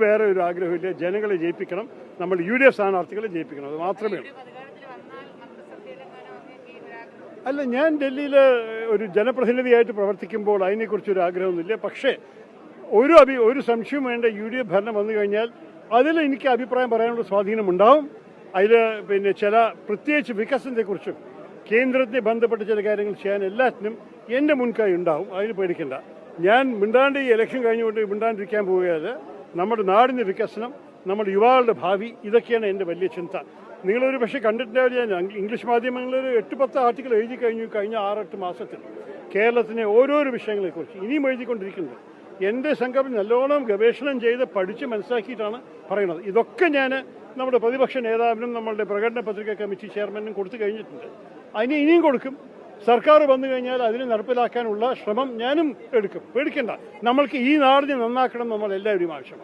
വേറെ ഒരു ആഗ്രഹമില്ല. ജനങ്ങളെ ജയിപ്പിക്കണം, നമ്മൾ UDF സ്ഥാനാർത്ഥികളെ ജയിപ്പിക്കണം, അത് മാത്രമേ ഉള്ളൂ. അല്ല, ഞാൻ ഡൽഹിയിൽ ഒരു ജനപ്രതിനിധിയായിട്ട് പ്രവർത്തിക്കുമ്പോൾ അതിനെക്കുറിച്ചൊരു ആഗ്രഹമൊന്നുമില്ല. പക്ഷേ ഒരു സംശയവും വേണ്ട, UDF ഭരണം വന്നു കഴിഞ്ഞാൽ അതിൽ എനിക്ക് അഭിപ്രായം പറയാനുള്ള സ്വാധീനമുണ്ടാവും. അതിൽ ചില പ്രത്യേകിച്ച് വികസനത്തെക്കുറിച്ചും കേന്ദ്രത്തെ ബന്ധപ്പെട്ട ചില കാര്യങ്ങൾ ചെയ്യാൻ എല്ലാത്തിനും എൻ്റെ മുൻകൈ ഉണ്ടാവും. അതിന് പേടിക്കണ്ട. ഞാൻ മിണ്ടാണ്ട് ഈ ഇലക്ഷൻ കഴിഞ്ഞുകൊണ്ട് മിണ്ടാണ്ടിരിക്കാൻ പോവുകയല്ല. നമ്മുടെ നാടിൻ്റെ വികസനം, നമ്മുടെ യുവാക്കളുടെ ഭാവി, ഇതൊക്കെയാണ് എൻ്റെ വലിയ ചിന്ത. നിങ്ങളൊരു പക്ഷേ കണ്ടിട്ടുണ്ടാവില്ല, ഞാൻ ഇംഗ്ലീഷ് മാധ്യമങ്ങളിൽ 8-10 ആർട്ടിക്കിൾ എഴുതി കഴിഞ്ഞ 6-8 മാസത്തിൽ കേരളത്തിലെ ഓരോരോ വിഷയങ്ങളെക്കുറിച്ച് ഇനിയും എഴുതിക്കൊണ്ടിരിക്കുന്നത്. എൻ്റെ സംഘം നല്ലോണം ഗവേഷണം ചെയ്ത് പഠിച്ച് മനസ്സിലാക്കിയിട്ടാണ് പറയുന്നത്. ഇതൊക്കെ ഞാൻ നമ്മുടെ പ്രതിപക്ഷ നേതാവിനും നമ്മളുടെ പ്രകടന പത്രിക കമ്മിറ്റി ചെയർമാനും കൊടുത്തു കഴിഞ്ഞിട്ടുണ്ട്. അതിന് ഇനിയും കൊടുക്കും. സർക്കാർ വന്നു കഴിഞ്ഞാൽ അതിനെ നടപ്പിലാക്കാനുള്ള ശ്രമം ഞാനും എടുക്കും. പേടിക്കണ്ട. നമ്മൾക്ക് ഈ നാടിനെ നന്നാക്കണം, നമ്മൾ എല്ലാവരും ആവശ്യമാണ്.